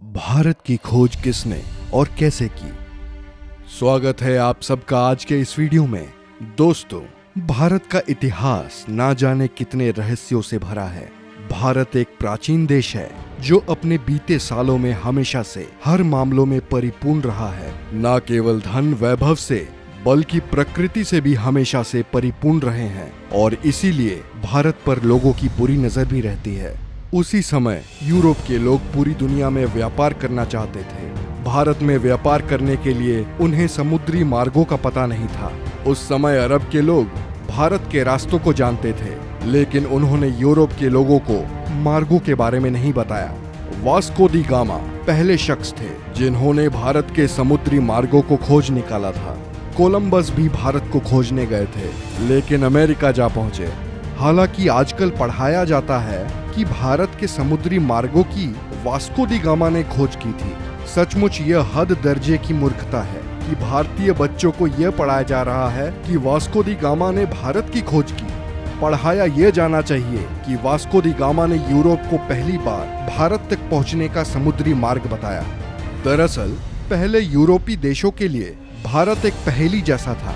भारत की खोज किसने और कैसे की। स्वागत है आप सबका आज के इस वीडियो में। दोस्तों, भारत का इतिहास ना जाने कितने रहस्यों से भरा है। भारत एक प्राचीन देश है जो अपने बीते सालों में हमेशा से हर मामलों में परिपूर्ण रहा है। न केवल धन वैभव से बल्कि प्रकृति से भी हमेशा से परिपूर्ण रहे हैं और इसीलिए भारत पर लोगों की बुरी नजर भी रहती है। उसी समय यूरोप के लोग पूरी दुनिया में व्यापार करना चाहते थे। भारत में व्यापार करने के लिए उन्हें समुद्री मार्गों का पता नहीं था। उस समय अरब के लोग भारत के रास्तों को जानते थे, लेकिन उन्होंने यूरोप के लोगों को मार्गों के बारे में नहीं बताया। वास्को दी गामा पहले शख्स थे जिन्होंने भारत के समुद्री मार्गों को खोज निकाला था। कोलंबस भी भारत को खोजने गए थे, लेकिन अमेरिका जा पहुंचे। हालांकि आजकल पढ़ाया जाता है कि भारत के समुद्री मार्गों की वास्को दी गामा ने खोज की थी। सचमुच यह हद दर्जे की मूर्खता है कि भारतीय बच्चों को यह पढ़ाया जा रहा है कि वास्को दी गामा ने भारत की खोज की। पढ़ाया यह जाना चाहिए कि वास्को दी गामा ने यूरोप को पहली बार भारत तक पहुंचने का समुद्री मार्ग बताया। दरअसल पहले यूरोपी देशों के लिए भारत एक पहेली जैसा था।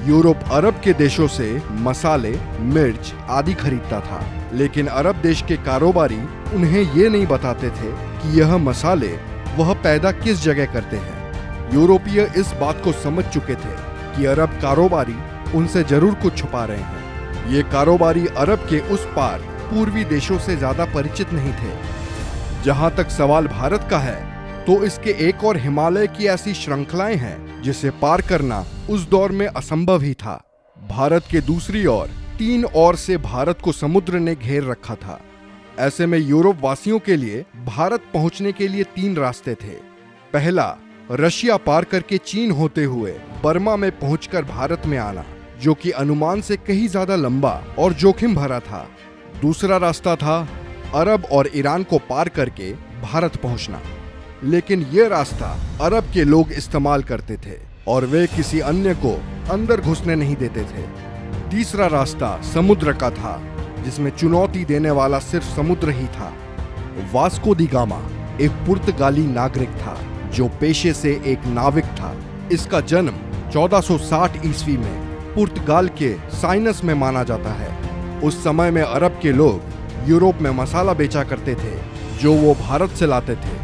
यूरोप अरब के देशों से मसाले, मिर्च आदि खरीदता था, लेकिन अरब देश के कारोबारी उन्हें ये नहीं बताते थे कि यह मसाले वह पैदा किस जगह करते हैं। यूरोपीय इस बात को समझ चुके थे कि अरब कारोबारी उनसे जरूर कुछ छुपा रहे हैं। ये कारोबारी अरब के उस पार पूर्वी देशों से ज्यादा परिचित नहीं थे। जहां तक सवाल भारत का है, तो इसके एक और हिमालय की ऐसी श्रृंखलाएं हैं जिसे पार करना उस दौर में असंभव ही था। भारत के दूसरी ओर 3 ओर से भारत को समुद्र ने घेर रखा था। ऐसे में यूरोप वासियों के लिए भारत पहुंचने के लिए 3 रास्ते थे। पहला, रशिया पार करके चीन होते हुए बर्मा में पहुंचकर भारत में आना, जो कि अनुमान से कहीं ज्यादा लंबा और जोखिम भरा था। दूसरा रास्ता था अरब और ईरान को पार करके भारत पहुंचना, लेकिन यह रास्ता अरब के लोग इस्तेमाल करते थे और वे किसी अन्य को अंदर घुसने नहीं देते थे। तीसरा रास्ता समुद्र का था, जिसमें चुनौती देने वाला सिर्फ समुद्र ही था। वास्को दी गामा एक पुर्तगाली नागरिक था जो पेशे से एक नाविक था। इसका जन्म 1460 ईस्वी में पुर्तगाल के साइनस में माना जाता है। उस समय में अरब के लोग यूरोप में मसाला बेचा करते थे जो वो भारत से लाते थे।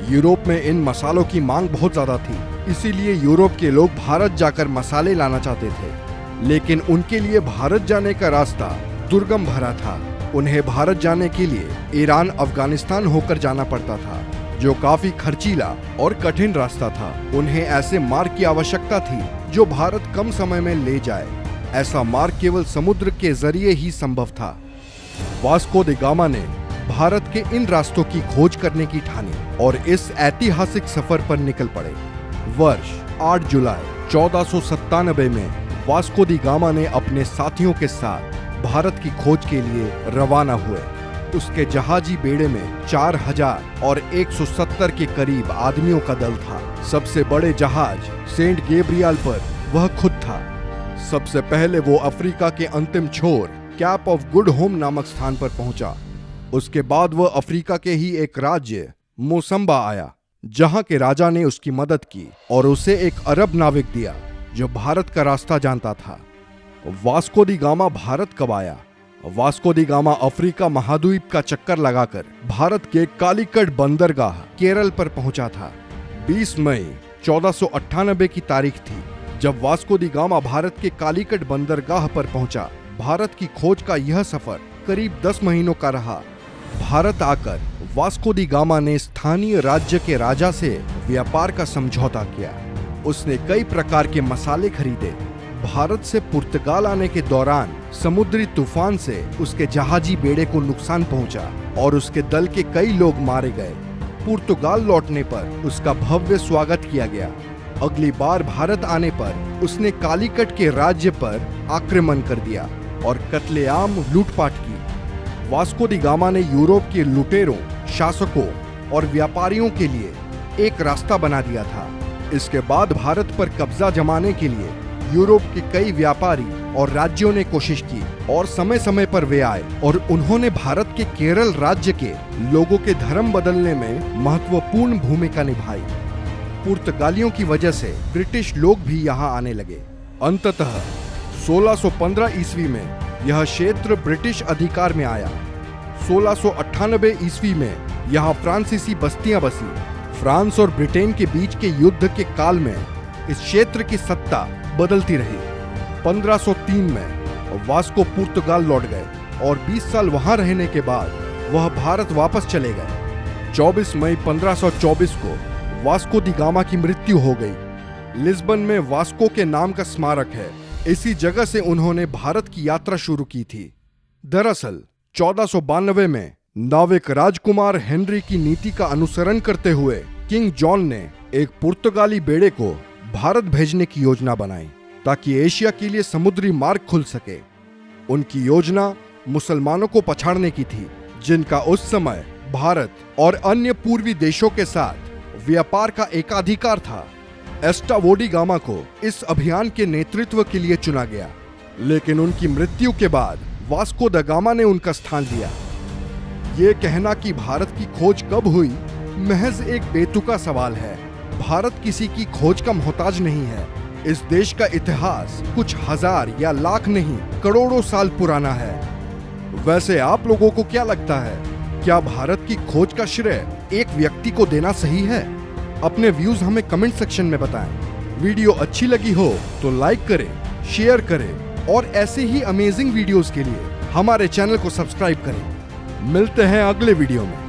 यूरोप में इन मसालों की मांग बहुत ज्यादा थी, इसीलिए यूरोप के लोग भारत जाकर मसाले लाना चाहते थे, लेकिन उनके लिए भारत जाने का रास्ता दुर्गम भरा था। उन्हें भारत जाने के लिए ईरान, अफगानिस्तान होकर जाना पड़ता था, जो काफी खर्चीला और कठिन रास्ता था। उन्हें ऐसे मार्ग की आवश्यकता थी जो भारत कम समय में ले जाए। ऐसा मार्ग केवल समुद्र के जरिए ही संभव था। वास्को द गामा ने भारत के इन रास्तों की खोज करने की ठानी और इस ऐतिहासिक सफर पर निकल पड़े। वर्ष 8 जुलाई 1497 में वास्को दी गामा ने अपने साथियों के साथ भारत की खोज के लिए रवाना हुए। उसके जहाजी बेड़े में 4000 और 170 के करीब आदमियों का दल था। सबसे बड़े जहाज सेंट गैब्रियल पर वह खुद था। सबसे पहले वो अफ्रीका के अंतिम छोर कैप ऑफ गुड होम नामक स्थान पर पहुंचा। उसके बाद वह अफ्रीका के ही एक राज्य मोसम्बा आया, जहां के राजा ने उसकी मदद की और उसे एक अरब नाविक दिया जो भारत का रास्ता जानता था। वास्को दी गामा भारत कब आया? वास्को दी गामा अफ्रीका महाद्वीप का चक्कर लगाकर भारत के कालीकट बंदरगाह केरल पर पहुंचा था। 20 मई 1498 की तारीख थी जब वास्को दी गामा भारत के कालीकट बंदरगाह पर पहुंचा। भारत की खोज का यह सफर करीब 10 महीनों का रहा। भारत आकर वास्को दी गामा ने स्थानीय राज्य के राजा से व्यापार का समझौता किया। उसने कई प्रकार के मसाले खरीदे। भारत से पुर्तगाल आने के दौरान समुद्री तूफान से उसके जहाजी बेड़े को नुकसान पहुंचा और उसके दल के कई लोग मारे गए। पुर्तगाल लौटने पर उसका भव्य स्वागत किया गया। अगली बार भारत आने पर उसने कालीकट के राज्य पर आक्रमण कर दिया और कत्लेआम लूटपाट की। वास्को दी गामा ने यूरोप के लुटेरों, शासकों और व्यापारियों के लिए एक रास्ता बना दिया था। इसके बाद भारत पर कब्जा जमाने के लिए यूरोप के कई व्यापारी और राज्यों ने कोशिश की और समय समय पर वे आए और उन्होंने भारत के केरल राज्य के लोगों के धर्म बदलने में महत्वपूर्ण भूमिका निभाई। पुर्तगालियों की वजह से ब्रिटिश लोग भी यहाँ आने लगे। अंततः 1615 ईस्वी में यह क्षेत्र ब्रिटिश अधिकार में आया। 1698 ईस्वी में यहाँ फ्रांसीसी बस्तियां बसी। फ्रांस और ब्रिटेन के बीच के युद्ध के काल में इस क्षेत्र की सत्ता बदलती रही। 1503 में वास्को पुर्तगाल लौट गए और 20 साल वहां रहने के बाद वह भारत वापस चले गए। 24 मई 1524 को वास्को दी गामा की मृत्यु हो गई। लिस्बन में वास्को के नाम का स्मारक है। इसी जगह से उन्होंने भारत की यात्रा शुरू की थी। दरअसल 1492 में नाविक राजकुमार हेनरी की नीति का अनुसरण करते हुए किंग जॉन ने एक पुर्तगाली बेड़े को भारत भेजने की योजना बनाई ताकि एशिया के लिए समुद्री मार्ग खुल सके। उनकी योजना मुसलमानों को पछाड़ने की थी, जिनका उस समय भारत और अन्य पूर्वी देशों के साथ व्यापार का एकाधिकार था। एस्टावो डी गामा को इस अभियान के नेतृत्व के लिए चुना गया, लेकिन उनकी मृत्यु के बाद वास्को द गामा ने उनका स्थान लिया। ये कहना कि भारत की खोज कब हुई महज एक बेतुका सवाल है। भारत किसी की खोज का मोहताज नहीं है। इस देश का इतिहास कुछ हजार या लाख नहीं, करोड़ों साल पुराना है। वैसे आप लोगों को क्या लगता है, क्या भारत की खोज का श्रेय एक व्यक्ति को देना सही है? अपने व्यूज हमें कमेंट सेक्शन में बताएं। वीडियो अच्छी लगी हो तो लाइक करें, शेयर करें और ऐसे ही अमेजिंग वीडियोस के लिए हमारे चैनल को सब्सक्राइब करें। मिलते हैं अगले वीडियो में।